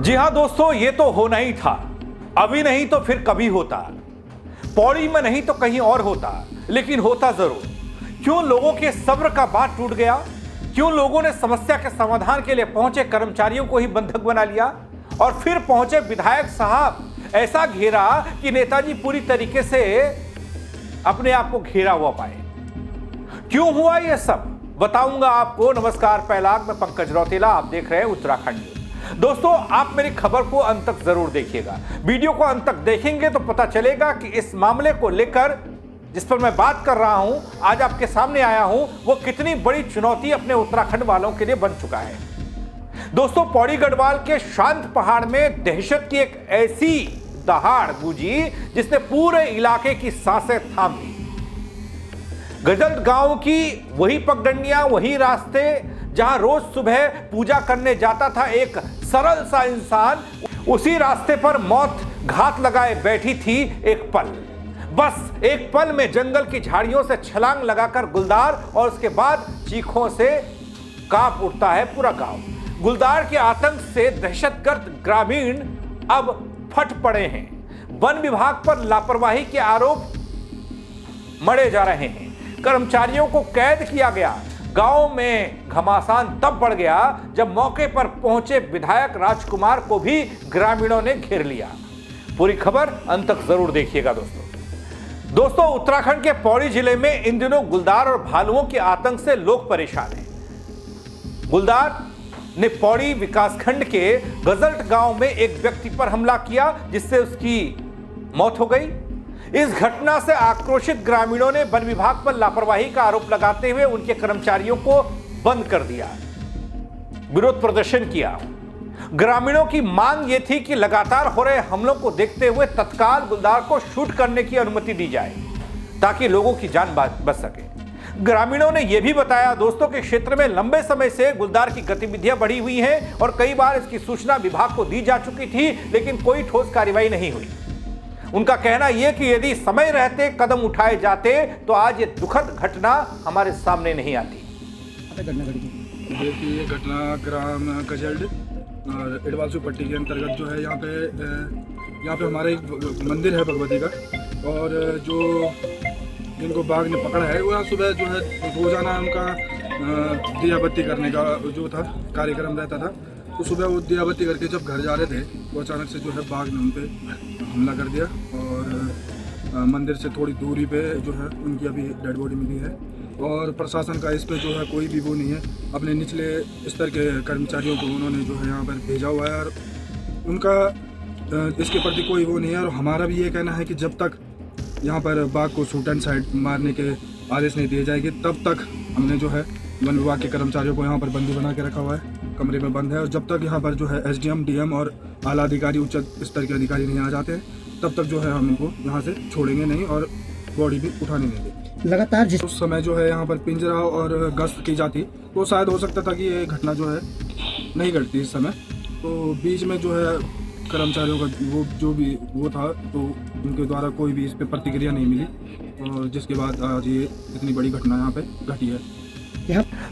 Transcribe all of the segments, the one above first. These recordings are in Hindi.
जी हाँ दोस्तों, ये तो होना ही था। अभी नहीं तो फिर कभी होता। पौड़ी में नहीं तो कहीं और होता, लेकिन होता जरूर। क्यों लोगों के सब्र का बांध टूट गया? क्यों लोगों ने समस्या के समाधान के लिए पहुंचे कर्मचारियों को ही बंधक बना लिया? और फिर पहुंचे विधायक साहब, ऐसा घेरा कि नेताजी पूरी तरीके से अपने आप को घेरा हुआ पाए। क्यों हुआ यह सब, बताऊंगा आपको। नमस्कार, पैलाग में पंकज रौतेला, आप देख रहे हैं उत्तराखंड न्यूज। दोस्तों, आप मेरी खबर को अंत तक जरूर देखिएगा। वीडियो को अंत तक देखेंगे तो पता चलेगा कि इस मामले को लेकर जिस पर मैं बात कर रहा हूं, आज आपके सामने आया हूं, वो कितनी बड़ी चुनौती अपने उत्तराखंड वालों के लिए बन चुका है। दोस्तों, पौड़ी गढ़वाल के शांत पहाड़ में दहशत की एक ऐसी दहाड़ गूंजी जिसने पूरे इलाके की सांसें थाम दी। गजल्ट गांव की वही पगडंडियां, वही रास्ते जहां रोज सुबह पूजा करने जाता था एक सरल सा इंसान, उसी रास्ते पर मौत घात लगाए बैठी थी एक पल। बस एक पल में जंगल की झाड़ियों से छलांग लगाकर गुलदार, और उसके बाद चीखों से कांप उठता है पूरा गांव। गुलदार के आतंक से दहशतगर्द ग्रामीण अब फट पड़े हैं। वन विभाग पर लापरवाही के आरोप मढ़े जा रहे हैं। कर्मचारियों को कैद किया गया। गांव में घमासान तब बढ़ गया जब मौके पर पहुंचे विधायक राजकुमार को भी ग्रामीणों ने घेर लिया। पूरी खबर अंत तक जरूर देखिएगा दोस्तों, उत्तराखंड के पौड़ी जिले में इन दिनों गुलदार और भालुओं के आतंक से लोग परेशान हैं। गुलदार ने पौड़ी विकासखंड के गजल्ट गांव में एक व्यक्ति पर हमला किया जिससे उसकी मौत हो गई। इस घटना से आक्रोशित ग्रामीणों ने वन विभाग पर लापरवाही का आरोप लगाते हुए उनके कर्मचारियों को बंद कर दिया, विरोध प्रदर्शन किया। ग्रामीणों की मांग यह थी कि लगातार हो रहे हमलों को देखते हुए तत्काल गुलदार को शूट करने की अनुमति दी जाए ताकि लोगों की जान बच सके। ग्रामीणों ने यह भी बताया दोस्तों कि क्षेत्र में लंबे समय से गुलदार की गतिविधियां बढ़ी हुई हैं और कई बार इसकी सूचना विभाग को दी जा चुकी थी, लेकिन कोई ठोस कार्रवाई नहीं हुई। उनका कहना यह कि यदि समय रहते कदम उठाए जाते तो आज ये दुखद घटना हमारे सामने नहीं आती। देखिए, ये घटना ग्राम गजल्ट और इडवालसू पट्टी के अंतर्गत जो है, यहाँ पे हमारा एक मंदिर है भगवती का, और जो जिनको बाघ ने पकड़ा है वो सुबह जो है रोजाना उनका दिया बत्ती करने का जो था कार्यक्रम रहता था। तो सुबह वो दिया बत्ती करके जब घर जा रहे थे तो अचानक से जो है बाघ ने उन पर हमला कर दिया, और मंदिर से थोड़ी दूरी पे जो है उनकी अभी डेड बॉडी मिली है। और प्रशासन का इस पे जो है कोई भी वो नहीं है। अपने निचले स्तर के कर्मचारियों को उन्होंने जो है यहाँ पर भेजा हुआ है, और उनका इसके प्रति कोई वो नहीं है। और हमारा भी ये कहना है कि जब तक यहाँ पर बाघ को शूट एंड साइड मारने के आदेश नहीं दिए जाएंगे तब तक हमने जो है वन विभाग के कर्मचारियों को यहाँ पर बंदी बना के रखा हुआ है, कमरे में बंद है। और जब तक यहाँ पर जो है एसडीएम, डीएम और आला अधिकारी, उच्च स्तर के अधिकारी नहीं आ जाते हैं तब तक जो है हम इनको यहाँ से छोड़ेंगे नहीं और बॉडी भी उठाने नहीं देंगे। लगातार जिस उस समय जो है यहाँ पर पिंजरा और गश्त की जाती तो शायद हो सकता था कि ये घटना जो है नहीं घटती इस समय। तो बीच में जो है कर्मचारियों का वो जो भी वो था तो उनके द्वारा कोई भी इस पर प्रतिक्रिया नहीं मिली, और जिसके बाद आज ये इतनी बड़ी घटना यहाँ पे घटी है।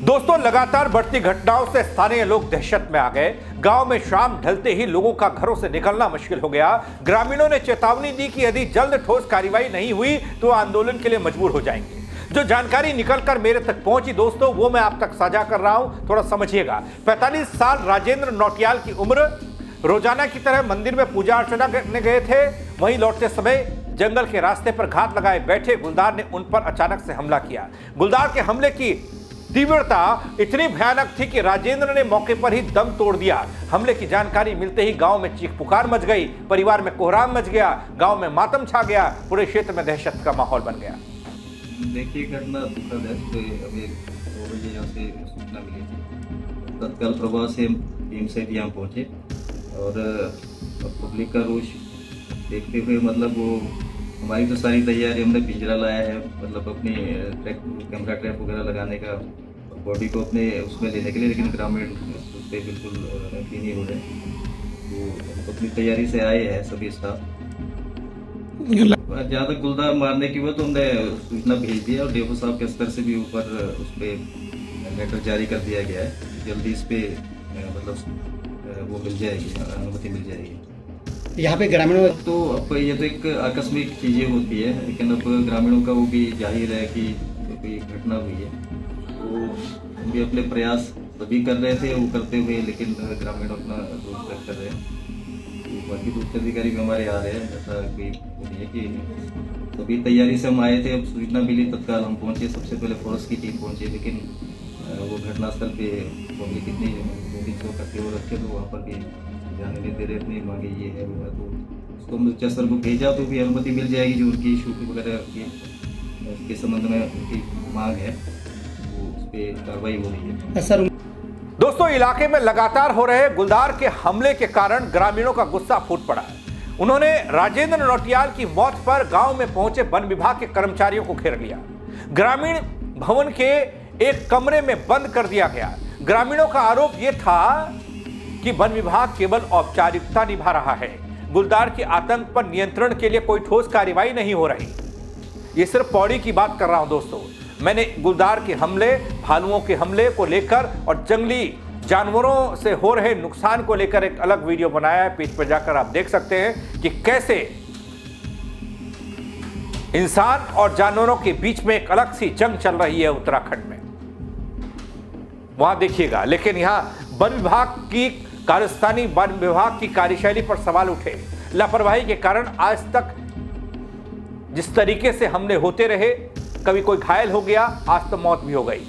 दोस्तों, लगातार बढ़ती घटनाओं से स्थानीय लोग दहशत में आ गए। गांव में शाम ढलते ही लोगों का घरों से निकलना मुश्किल हो गया। ग्रामीणों ने चेतावनी दी कि यदि जल्द ठोस कार्रवाई नहीं हुई तो आंदोलन के लिए मजबूर हो जाएंगे। जो जानकारी निकलकर मेरे तक पहुंची दोस्तों, वो मैं आप तक साझा कर रहा हूं, थोड़ा समझिएगा। 45 साल राजेंद्र नौटियाल की उम्र, रोजाना की तरह मंदिर में पूजा अर्चना करने गए थे। वहीं लौटते समय जंगल के रास्ते पर घात लगाए बैठे गुलदार ने उन पर अचानक से हमला किया। गुलदार के हमले की तीव्रता इतनी भयानक थी कि राजेंद्र ने मौके पर ही दम तोड़ दिया। हमले की जानकारी मिलते ही गांव में चीख पुकार मच गई, परिवार में कोहराम मच गया, गांव में मातम छा गया, पूरे क्षेत्र में दहशत का माहौल बन गया। देखिए, घटना दुखद है। तो अभी 2 बजे यहाँ से सूचना मिली थी, तत्काल प्रभाव से टीम से यहाँ पहुँचे और पब्लिक का रोष देखते हुए मतलब वो हमारी तो सारी तैयारी, हमने पिंजरा लाया है, मतलब अपनी कैमरा ट्रैप वगैरह लगाने का, बॉडी को अपने उसमें लेने के लिए, लेकिन ग्रामीण उस पर बिल्कुल यकीन नहीं हो रहे। तो अपनी तैयारी से आए हैं सभी स्टाफ। जहाँ तक गुलदार मारने की हुआ तो हमने सूचना भेज दिया और डीएफओ साहब के स्तर से भी ऊपर उस पर लेटर जारी कर दिया गया है। जल्दी इस पे मतलब वो मिल जाएगी, अनुमति मिल जाएगी। यहाँ पे ग्रामीणों तो अब ये तो एक आकस्मिक चीज़ें होती है, लेकिन अब ग्रामीणों का वो भी जाहिर है कि कोई घटना हुई है तो हम भी अपने प्रयास सभी कर रहे थे वो करते हुए, लेकिन ग्रामीण अपना दोष व्यक्त कर रहे हैं। तो बाकी तो उच्च अधिकारी भी हमारे आ रहे हैं, ऐसा कोई नहीं है कि सभी तैयारी से हम आए थे। अब सूचना मिली तत्काल हम पहुँचे, सबसे पहले फॉरेस्ट की टीम पहुँची, लेकिन वो घटनास्थल पे पब्लिक इतनी शो करके वो रखे तो वहाँ पर भी जाने नहीं दे रहे, इतनी मांगे ये है वो है। तो उसको हम उच्च स्तर को भेजा तो भी अनुमति मिल जाएगी, जो उनकी शूटिंग वगैरह के संबंध में उनकी मांग है वो उस पर कार्रवाई हो रही है। सर दोस्तों, इलाके में लगातार हो रहे गुलदार के हमले के कारण ग्रामीणों का गुस्सा फूट पड़ा है। उन्होंने राजेंद्र नौटियाल की मौत पर गांव में पहुंचे वन विभाग के कर्मचारियों को घेर लिया। ग्रामीण भवन के एक कमरे में बंद कर दिया गया। ग्रामीणों का आरोप यह था कि वन विभाग केवल औपचारिकता निभा रहा है, गुलदार के आतंक पर नियंत्रण के लिए कोई ठोस कार्रवाई नहीं हो रही। ये सिर्फ पौड़ी की बात कर रहा हूं दोस्तों। मैंने गुलदार के हमले, भालुओं के हमले को लेकर और जंगली जानवरों से हो रहे नुकसान को लेकर एक अलग वीडियो बनाया है। पेज पर जाकर आप देख सकते हैं कि कैसे इंसान और जानवरों के बीच में एक अलग सी जंग चल रही है उत्तराखंड में, वहां देखिएगा। लेकिन यहां वन विभाग की कारस्तानी, वन विभाग की कार्यशैली पर सवाल उठे। लापरवाही के कारण आज तक जिस तरीके से हमले होते रहे, कभी कोई घायल हो गया, आज तो मौत भी हो गई।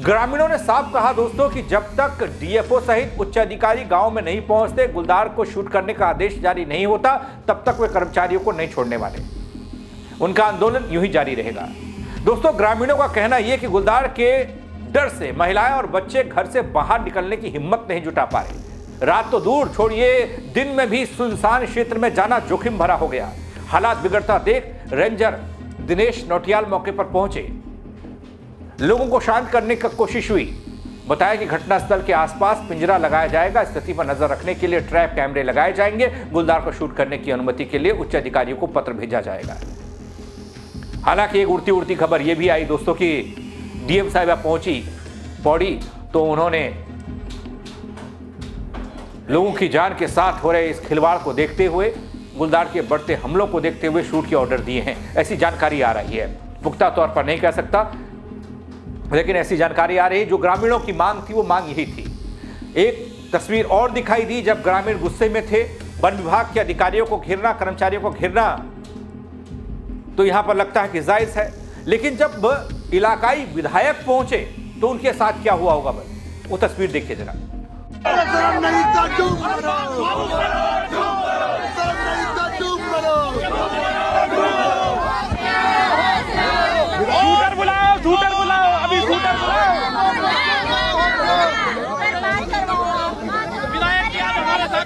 ग्रामीणों ने साफ कहा दोस्तों कि जब तक डीएफओ सहित उच्च अधिकारी गांव में नहीं पहुंचते, गुलदार को शूट करने का आदेश जारी नहीं होता, तब तक वे कर्मचारियों को नहीं छोड़ने वाले। उनका आंदोलन यूं ही जारी रहेगा। दोस्तों, ग्रामीणों का कहना यह कि गुलदार के डर से महिलाएं और बच्चे घर से बाहर निकलने की हिम्मत नहीं जुटा पा रहे। रात तो दूर छोड़िए, दिन में भी सुनसान क्षेत्र में जाना जोखिम भरा हो गया। हालात बिगड़ता देख रेंजर दिनेश नौटियाल मौके पर पहुंचे, लोगों को शांत करने की कोशिश हुई। बताया कि घटनास्थल के आसपास पिंजरा लगाया जाएगा, स्थिति पर नजर रखने के लिए ट्रैप कैमरे लगाए जाएंगे। गुलदार को शूट करने की अनुमति के लिए उच्च अधिकारियों को पत्र भेजा जाएगा। हालांकि एक उड़ती उड़ती खबर यह भी आई दोस्तों कि डीएम साहिबा पहुंची पौड़ी तो उन्होंने लोगों की जान के साथ हो रहे इस खिलवाड़ को देखते हुए, गुलदार के बढ़ते हमलों को देखते हुए शूट के ऑर्डर दिए हैं। ऐसी जानकारी आ रही है, पुख्ता तौर पर नहीं कह सकता, लेकिन ऐसी जानकारी आ रही है। जो ग्रामीणों की मांग थी वो मांग यही थी। एक तस्वीर और दिखाई दी जब ग्रामीण गुस्से में थे। वन विभाग के अधिकारियों को घेरना, कर्मचारियों को घेरना तो यहां पर लगता है कि जायज है, लेकिन जब इलाकाई विधायक पहुंचे तो उनके साथ क्या हुआ होगा, वो तस्वीर देखिए जरा। शूटर बुलाओ, शूटर बुलाओ, अभी शूटर बुलाओ। विधायक जी आज हमारे साथ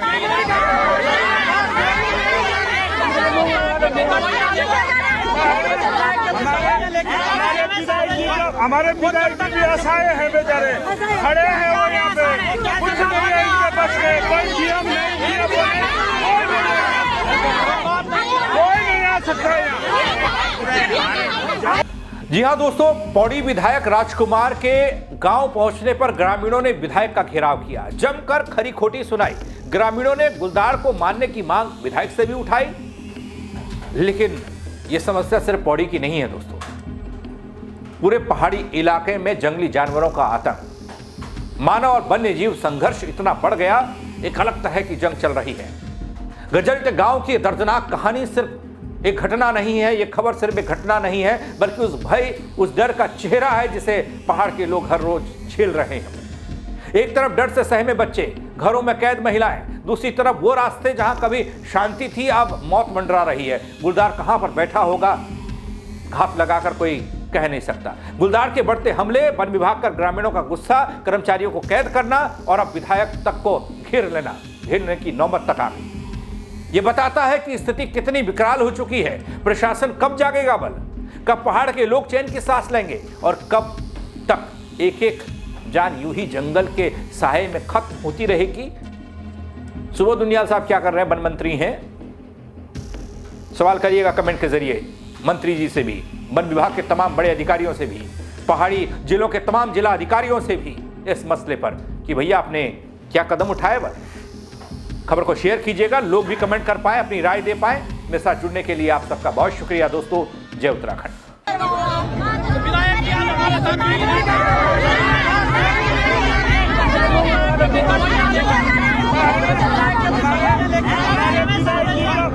हमारे विधायक जी भी असहाय हैं, बेचारे खड़े हैं वो यहाँ पे, कुछ नहीं है इनके बस में, कोई नियम नहीं, कोई नहीं आ सकता यहाँ। जी हां दोस्तों, पौड़ी विधायक राजकुमार के गांव पहुंचने पर ग्रामीणों ने विधायक का घेराव किया, जमकर खरी खोटी सुनाई। ग्रामीणों ने गुलदार को मारने की मांग विधायक से भी उठाई, लेकिन यह समस्या सिर्फ पौड़ी की नहीं है दोस्तों। पूरे पहाड़ी इलाके में जंगली जानवरों का आतंक, मानव और वन्य जीव संघर्ष इतना बढ़ गया, एक अलग तरह की जंग चल रही है। गजल्ट गांव की दर्दनाक कहानी सिर्फ एक घटना नहीं है, यह खबर सिर्फ एक घटना नहीं है, बल्कि उस भय, उस डर का चेहरा है जिसे पहाड़ के लोग हर रोज झेल रहे हैं। एक तरफ डर से सहमे बच्चे, घरों में कैद महिलाएं, दूसरी तरफ वो रास्ते जहां कभी शांति थी अब मौत मंडरा रही है। गुलदार कहां पर बैठा होगा, घात लगाकर कोई कह नहीं सकता। गुलदार के बढ़ते हमले, वन विभाग का ग्रामीणों का गुस्सा, कर्मचारियों को कैद करना और अब विधायक तक को घेरने की नौबत तक आ गई। यह बताता है कि स्थिति कितनी विकराल हो चुकी है। प्रशासन कब जागेगा बल, कब पहाड़ के लोग चैन की सांस लेंगे और कब तक एक एक जान यूं ही जंगल के साये में खत्म होती रहेगी। सुबोध दुनियाल साहब क्या कर रहे हैं, वन मंत्री हैं, सवाल करिएगा कमेंट के जरिए मंत्री जी से भी, वन विभाग के तमाम बड़े अधिकारियों से भी, पहाड़ी जिलों के तमाम जिला अधिकारियों से भी इस मसले पर कि भैया आपने क्या कदम उठाए। खबर को शेयर कीजिएगा, लोग भी कमेंट कर पाए, अपनी राय दे पाए। मेरे साथ जुड़ने के लिए आप सबका बहुत शुक्रिया दोस्तों। जय उत्तराखंड।